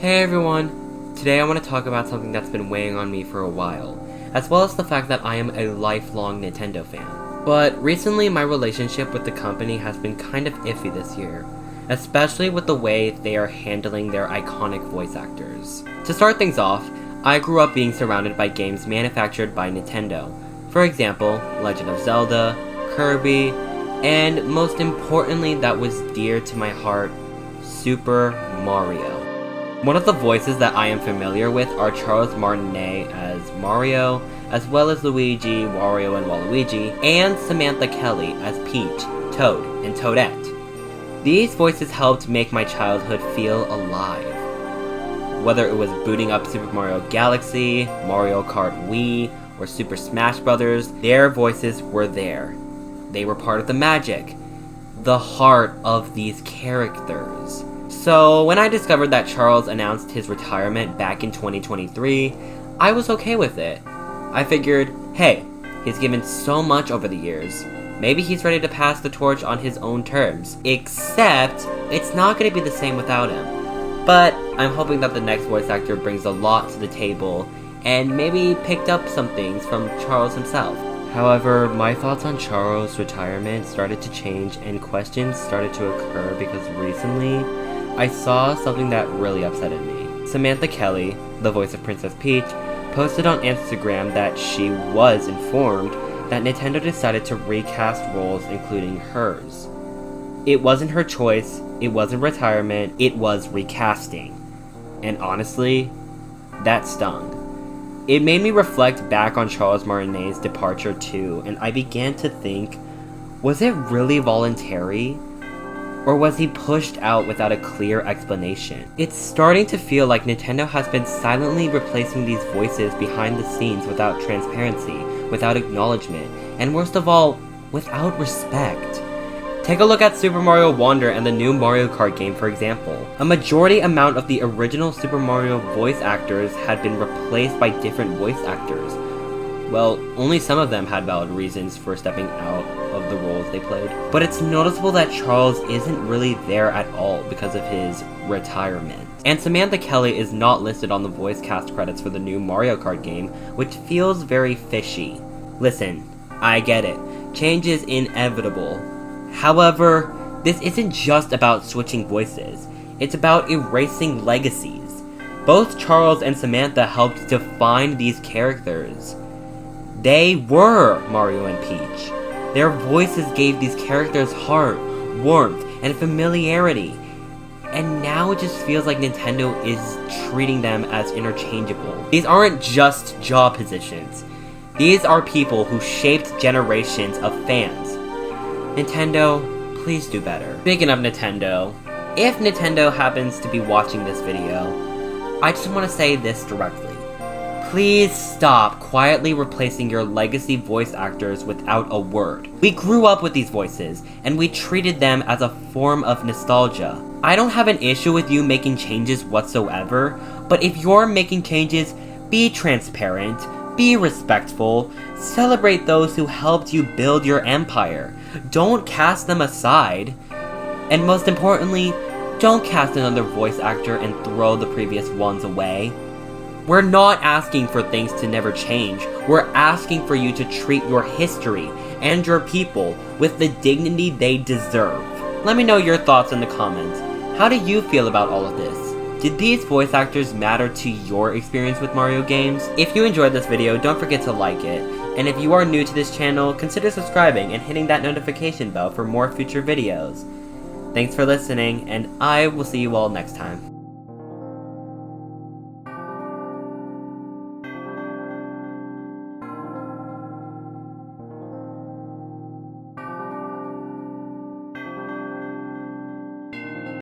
Hey everyone! Today I want to talk about something that's been weighing on me for a while, as well as the fact that I am a lifelong Nintendo fan. But recently my relationship with the company has been kind of iffy this year, especially with the way they are handling their iconic voice actors. To start things off, I grew up being surrounded by games manufactured by Nintendo. For example, Legend of Zelda, Kirby, and most importantly that was dear to my heart, Super Mario. One of the voices that I am familiar with are Charles Martinet as Mario, as well as Luigi, Wario, and Waluigi, and Samantha Kelly as Peach, Toad, and Toadette. These voices helped make my childhood feel alive. Whether it was booting up Super Mario Galaxy, Mario Kart Wii, or Super Smash Bros., their voices were there. They were part of the magic, the heart of these characters. So when I discovered that Charles announced his retirement back in 2023, I was okay with it. I figured, hey, he's given so much over the years, maybe he's ready to pass the torch on his own terms, except it's not going to be the same without him. But I'm hoping that the next voice actor brings a lot to the table and maybe picked up some things from Charles himself. However, my thoughts on Charles' retirement started to change and questions started to occur because recently I saw something that really upsetted me. Samantha Kelly, the voice of Princess Peach, posted on Instagram that she was informed that Nintendo decided to recast roles including hers. It wasn't her choice, it wasn't retirement, it was recasting. And honestly, that stung. It made me reflect back on Charles Martinet's departure too, and I began to think, was it really voluntary? Or was he pushed out without a clear explanation? It's starting to feel like Nintendo has been silently replacing these voices behind the scenes without transparency, without acknowledgement, and worst of all, without respect. Take a look at Super Mario Wonder and the new Mario Kart game, for example. A majority amount of the original Super Mario voice actors had been replaced by different voice actors. Well, only some of them had valid reasons for stepping out of the roles they played. But it's noticeable that Charles isn't really there at all because of his retirement. And Samantha Kelly is not listed on the voice cast credits for the new Mario Kart game, which feels very fishy. Listen, I get it. Change is inevitable. However, this isn't just about switching voices. It's about erasing legacies. Both Charles and Samantha helped define these characters. They were Mario and Peach. Their voices gave these characters heart, warmth, and familiarity. And now it just feels like Nintendo is treating them as interchangeable. These aren't just job positions. These are people who shaped generations of fans. Nintendo, please do better. Speaking of Nintendo, if Nintendo happens to be watching this video, I just want to say this directly. Please stop quietly replacing your legacy voice actors without a word. We grew up with these voices, and we treated them as a form of nostalgia. I don't have an issue with you making changes whatsoever, but if you're making changes, be transparent, be respectful, celebrate those who helped you build your empire. Don't cast them aside. And most importantly, don't cast another voice actor and throw the previous ones away. We're not asking for things to never change. We're asking for you to treat your history and your people with the dignity they deserve. Let me know your thoughts in the comments. How do you feel about all of this? Did these voice actors matter to your experience with Mario games? If you enjoyed this video, don't forget to like it. And if you are new to this channel, consider subscribing and hitting that notification bell for more future videos. Thanks for listening, and I will see you all next time.